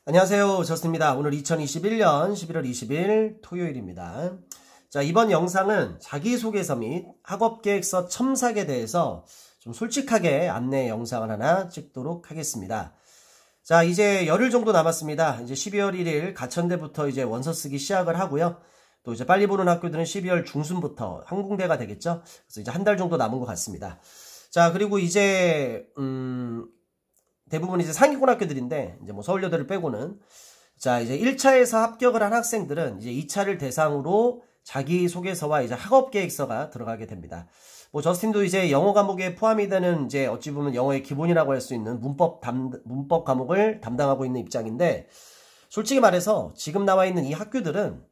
안녕하세요. 저스입니다. 오늘 2021년 11월 20일 토요일입니다. 자, 이번 영상은 자기소개서 및 학업계획서 첨삭에 대해서 좀 솔직하게 안내 영상을 하나 찍도록 하겠습니다. 자, 이제 열흘 정도 남았습니다. 이제 12월 1일 가천대부터 이제 원서 쓰기 시작을 하고요. 또 이제 빨리 보는 학교들은 12월 중순부터 항공대가 되겠죠. 그래서 이제 한 달 정도 남은 것 같습니다. 자, 그리고 이제 대부분 이제 상위권 학교들인데, 이제 뭐 서울여대를 빼고는, 자, 이제 1차에서 합격을 한 학생들은 이제 2차를 대상으로 자기소개서와 이제 학업계획서가 들어가게 됩니다. 뭐 저스틴도 이제 영어 과목에 포함이 되는 이제 어찌 보면 영어의 기본이라고 할 수 있는 문법 과목을 담당하고 있는 입장인데, 솔직히 말해서 지금 나와 있는 이 학교들은,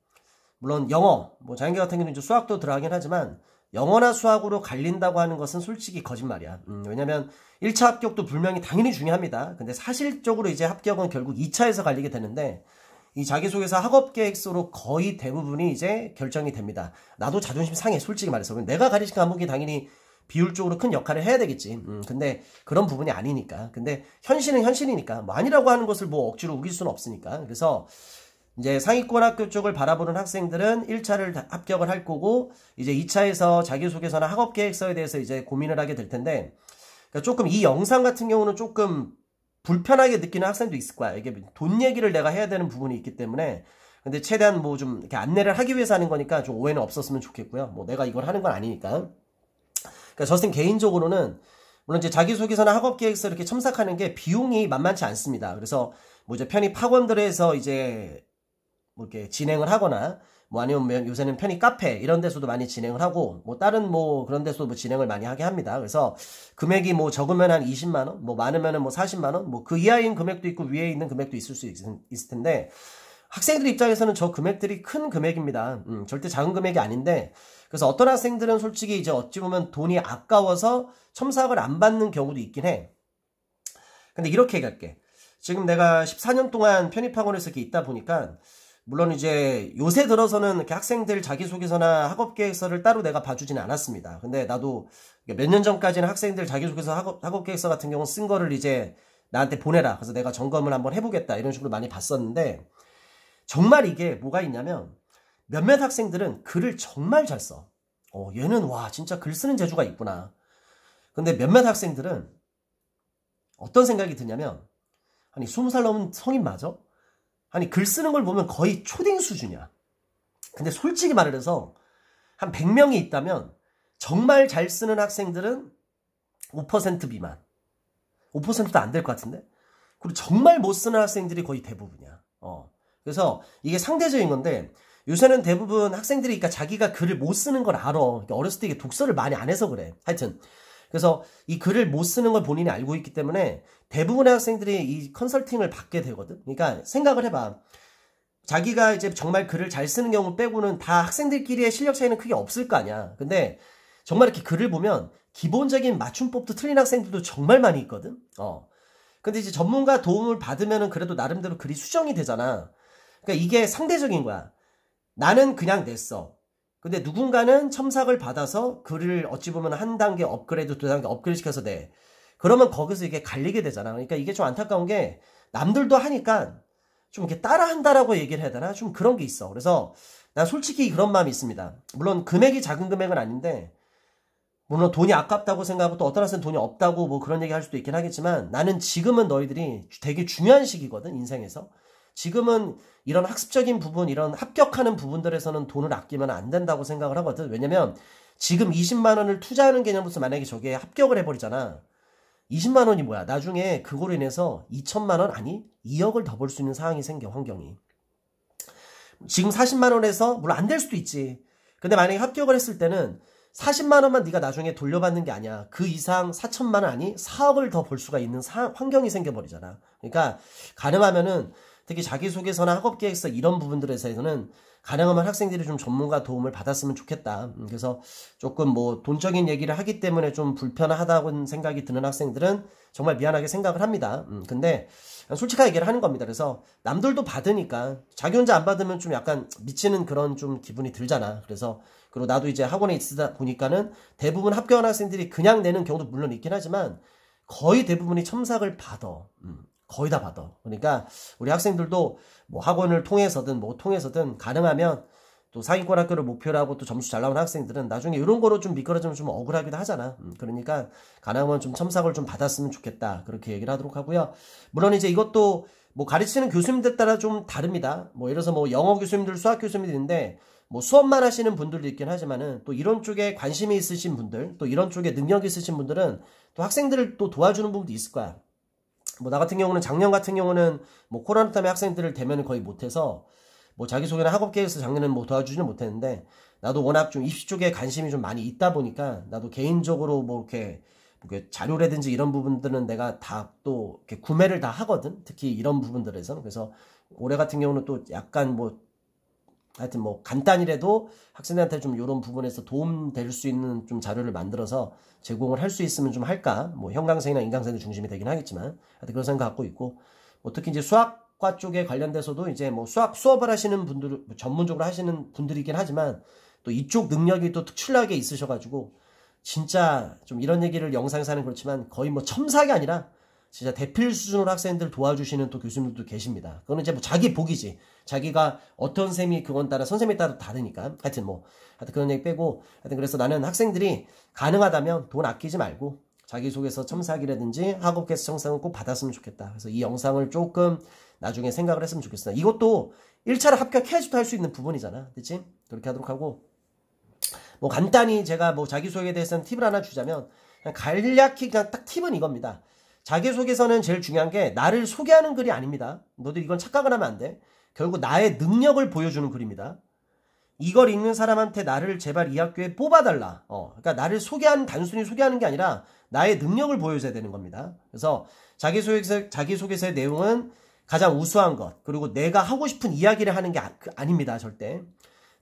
물론 영어, 뭐 자연계 같은 경우는 이제 수학도 들어가긴 하지만, 영어나 수학으로 갈린다고 하는 것은 솔직히 거짓말이야. 왜냐면 1차 합격도 분명히 당연히 중요합니다. 근데 사실적으로 이제 합격은 결국 2차에서 갈리게 되는데, 이 자기소개서 학업계획서로 거의 대부분이 이제 결정이 됩니다. 나도 자존심 상해, 솔직히 말해서. 내가 가르친 과목이 당연히 비율적으로 큰 역할을 해야 되겠지. 근데 그런 부분이 아니니까. 근데 현실은 현실이니까. 뭐 아니라고 하는 것을 뭐 억지로 우길 수는 없으니까. 그래서 이제 상위권 학교 쪽을 바라보는 학생들은 1차를 합격을 할 거고, 이제 2차에서 자기소개서나 학업계획서에 대해서 이제 고민을 하게 될 텐데, 그러니까 조금 이 영상 같은 경우는 조금 불편하게 느끼는 학생도 있을 거야. 이게 돈 얘기를 내가 해야 되는 부분이 있기 때문에. 근데 최대한 뭐 좀 이렇게 안내를 하기 위해서 하는 거니까 좀 오해는 없었으면 좋겠고요. 뭐 내가 이걸 하는 건 아니니까. 그러니까 저스틴 개인적으로는 물론 이제 자기소개서나 학업계획서 이렇게 첨삭하는 게 비용이 만만치 않습니다. 그래서 뭐 이제 편입 학원들에서 이제 뭐 이렇게 진행을 하거나, 뭐 아니면 요새는 편입 카페 이런 데서도 많이 진행을 하고, 뭐 다른 뭐 그런 데서도 뭐 진행을 많이 하게 합니다. 그래서 금액이 뭐 적으면 한 20만원, 뭐 많으면은 뭐 40만원, 뭐 그 이하인 금액도 있고 위에 있는 금액도 있을 수 있을 텐데, 학생들 입장에서는 저 금액들이 큰 금액입니다. 절대 작은 금액이 아닌데, 그래서 어떤 학생들은 솔직히 이제 어찌 보면 돈이 아까워서 첨삭을 안 받는 경우도 있긴 해. 근데 이렇게 얘기할게. 지금 내가 14년 동안 편입학원에서 이렇게 있다 보니까, 물론 이제 요새 들어서는 이렇게 학생들 자기소개서나 학업계획서를 따로 내가 봐주지는 않았습니다. 근데 나도 몇 년 전까지는 학생들 자기소개서 학업계획서 같은 경우 쓴 거를 이제 나한테 보내라. 그래서 내가 점검을 한번 해보겠다. 이런 식으로 많이 봤었는데, 정말 이게 뭐가 있냐면, 몇몇 학생들은 글을 정말 잘 써. 얘는 와 진짜 글 쓰는 재주가 있구나. 근데 몇몇 학생들은 어떤 생각이 드냐면, 아니 20살 넘은 성인 맞아? 아니 글 쓰는 걸 보면 거의 초딩 수준이야. 근데 솔직히 말을 해서 한 100명이 있다면 정말 잘 쓰는 학생들은 5% 미만. 5%도 안 될 것 같은데? 그리고 정말 못 쓰는 학생들이 거의 대부분이야. 그래서 이게 상대적인 건데, 요새는 대부분 학생들이 그러니까 자기가 글을 못 쓰는 걸 알아. 그러니까 어렸을 때 이게 독서를 많이 안 해서 그래. 하여튼 그래서 이 글을 못 쓰는 걸 본인이 알고 있기 때문에 대부분의 학생들이 이 컨설팅을 받게 되거든. 그러니까 생각을 해봐. 자기가 이제 정말 글을 잘 쓰는 경우 빼고는 다 학생들끼리의 실력 차이는 크게 없을 거 아니야. 근데 정말 이렇게 글을 보면 기본적인 맞춤법도 틀린 학생들도 정말 많이 있거든. 근데 이제 전문가 도움을 받으면은 그래도 나름대로 글이 수정이 되잖아. 그러니까 이게 상대적인 거야. 나는 그냥 냈어. 근데 누군가는 첨삭을 받아서 글을 어찌 보면 한 단계 업그레이드, 두 단계 업그레이드 시켜서 내. 그러면 거기서 이게 갈리게 되잖아. 그러니까 이게 좀 안타까운 게, 남들도 하니까 좀 이렇게 따라한다라고 얘기를 해야 되나? 좀 그런 게 있어. 그래서 난 솔직히 그런 마음이 있습니다. 물론 금액이 작은 금액은 아닌데, 물론 돈이 아깝다고 생각하고 또 어떤 학생은 돈이 없다고 뭐 그런 얘기 할 수도 있긴 하겠지만, 나는 지금은 너희들이 되게 중요한 시기거든, 인생에서. 지금은 이런 학습적인 부분, 이런 합격하는 부분들에서는 돈을 아끼면 안 된다고 생각을 하거든. 왜냐면 지금 20만 원을 투자하는 개념으로서 만약에 저게 합격을 해버리잖아. 20만 원이 뭐야? 나중에 그거로 인해서 2천만 원 아니 2억을 더 벌 수 있는 상황이 생겨, 환경이. 지금 40만 원에서 물론 안 될 수도 있지. 근데 만약에 합격을 했을 때는 40만 원만 네가 나중에 돌려받는 게 아니야. 그 이상 4천만 원 아니 4억을 더 벌 수가 있는 환경이 생겨버리잖아. 그러니까 가능하면은 특히 자기소개서나 학업계획서 이런 부분들에서는 가능하면 학생들이 좀 전문가 도움을 받았으면 좋겠다. 그래서 조금 뭐 돈적인 얘기를 하기 때문에 좀 불편하다고 생각이 드는 학생들은 정말 미안하게 생각을 합니다. 근데 솔직하게 얘기를 하는 겁니다. 그래서 남들도 받으니까 자기 혼자 안 받으면 좀 약간 미치는 그런 좀 기분이 들잖아. 그래서 그리고 나도 이제 학원에 있다 보니까는 대부분 합격한 학생들이 그냥 내는 경우도 물론 있긴 하지만 거의 대부분이 첨삭을 받아. 거의 다 받아. 그러니까 우리 학생들도 뭐 학원을 통해서든 뭐 통해서든 가능하면 또 상위권 학교를 목표로 하고 또 점수 잘 나오는 학생들은 나중에 이런 거로 좀 미끄러지면 좀 억울하기도 하잖아. 그러니까 가능하면 좀 첨삭을 좀 받았으면 좋겠다. 그렇게 얘기를 하도록 하고요. 물론 이제 이것도 뭐 가르치는 교수님들 따라 좀 다릅니다. 뭐 예를 들어서 뭐 영어 교수님들, 수학 교수님들 있는데 뭐 수업만 하시는 분들도 있긴 하지만은 또 이런 쪽에 관심이 있으신 분들, 또 이런 쪽에 능력이 있으신 분들은 또 학생들을 또 도와주는 부분도 있을 거야. 뭐 나 같은 경우는 작년 같은 경우는 뭐 코로나 때문에 학생들을 대면을 거의 못해서 뭐 자기소개나 학업 계획에서 작년에는 뭐 도와주지는 못했는데 나도 워낙 좀 입시 쪽에 관심이 좀 많이 있다 보니까 나도 개인적으로 뭐 이렇게 자료라든지 이런 부분들은 내가 다 또 이렇게 구매를 다 하거든. 특히 이런 부분들에서. 그래서 올해 같은 경우는 또 약간 뭐 하여튼 뭐 간단히라도 학생들한테 좀 이런 부분에서 도움 될 수 있는 좀 자료를 만들어서 제공을 할 수 있으면 좀 할까. 뭐 형광색이나 인강색이 중심이 되긴 하겠지만 하여튼 그런 생각 갖고 있고 뭐 특히 이제 수학과 쪽에 관련돼서도 이제 뭐 수업을 하시는 분들 전문적으로 하시는 분들이긴 하지만 또 이쪽 능력이 또 특출나게 있으셔가지고 진짜 좀 이런 얘기를 영상에서 하는 그렇지만 거의 뭐 첨삭이 아니라 진짜 대필 수준으로 학생들 도와주시는 또 교수님들도 계십니다. 그거는 이제 뭐 자기 복이지. 자기가 어떤 셈이 그건 따라 선생님에 따라 다르니까. 하여튼 그런 얘기 빼고 하여튼 그래서 나는 학생들이 가능하다면 돈 아끼지 말고 자기소개서 첨삭이라든지 학업 개수 첨삭은 꼭 받았으면 좋겠다. 그래서 이 영상을 조금 나중에 생각을 했으면 좋겠습니다. 이것도 1차를 합격해야지도 할 수 있는 부분이잖아. 그치? 그렇게 하도록 하고 뭐 간단히 제가 뭐 자기소개에 대해서는 팁을 하나 주자면 그냥 간략히 그냥 딱 팁은 이겁니다. 자기소개서는 제일 중요한 게 나를 소개하는 글이 아닙니다. 너도 이건 착각을 하면 안 돼. 결국 나의 능력을 보여주는 글입니다. 이걸 읽는 사람한테 나를 제발 이 학교에 뽑아달라. 그러니까 나를 단순히 소개하는 게 아니라 나의 능력을 보여줘야 되는 겁니다. 그래서 자기소개서의 내용은 가장 우수한 것, 그리고 내가 하고 싶은 이야기를 하는 게 아닙니다. 절대.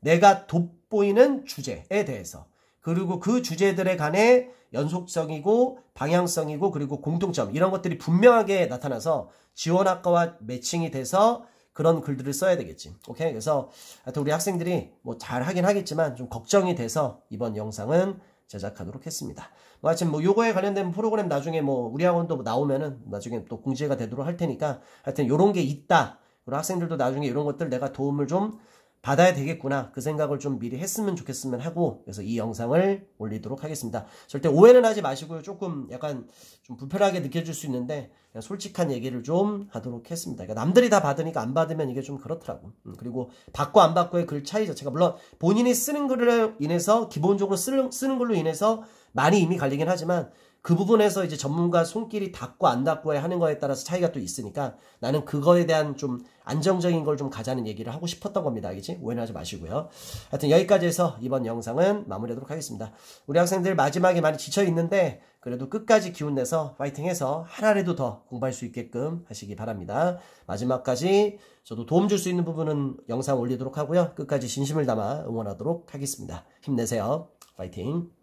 내가 돋보이는 주제에 대해서. 그리고 그 주제들에 관해 연속성이고 방향성이고 그리고 공통점 이런 것들이 분명하게 나타나서 지원학과와 매칭이 돼서 그런 글들을 써야 되겠지. 오케이? 그래서 하여튼 우리 학생들이 뭐 잘 하긴 하겠지만 좀 걱정이 돼서 이번 영상은 제작하도록 했습니다. 뭐 하여튼 뭐 요거에 관련된 프로그램 나중에 뭐 우리 학원도 나오면은 나중에 또 공지가 되도록 할 테니까 하여튼 요런 게 있다. 그리고 학생들도 나중에 이런 것들 내가 도움을 좀 받아야 되겠구나. 그 생각을 좀 미리 했으면 좋겠으면 하고 그래서 이 영상을 올리도록 하겠습니다. 절대 오해는 하지 마시고요. 조금 약간 좀 불편하게 느껴질 수 있는데 그냥 솔직한 얘기를 좀 하도록 했습니다. 그러니까 남들이 다 받으니까 안 받으면 이게 좀 그렇더라고. 그리고 받고 안 받고의 글 차이 자체가 물론 본인이 쓰는 글로 인해서 기본적으로 쓰는 걸로 인해서 많이 이미 갈리긴 하지만 그 부분에서 이제 전문가 손길이 닿고 안 닿고 하는 거에 따라서 차이가 또 있으니까 나는 그거에 대한 좀 안정적인 걸 좀 가자는 얘기를 하고 싶었던 겁니다. 알겠지? 오해는 하지 마시고요. 하여튼 여기까지 해서 이번 영상은 마무리하도록 하겠습니다. 우리 학생들 마지막에 많이 지쳐 있는데 그래도 끝까지 기운 내서 파이팅해서 하나라도 더 공부할 수 있게끔 하시기 바랍니다. 마지막까지 저도 도움 줄 수 있는 부분은 영상 올리도록 하고요. 끝까지 진심을 담아 응원하도록 하겠습니다. 힘내세요. 파이팅!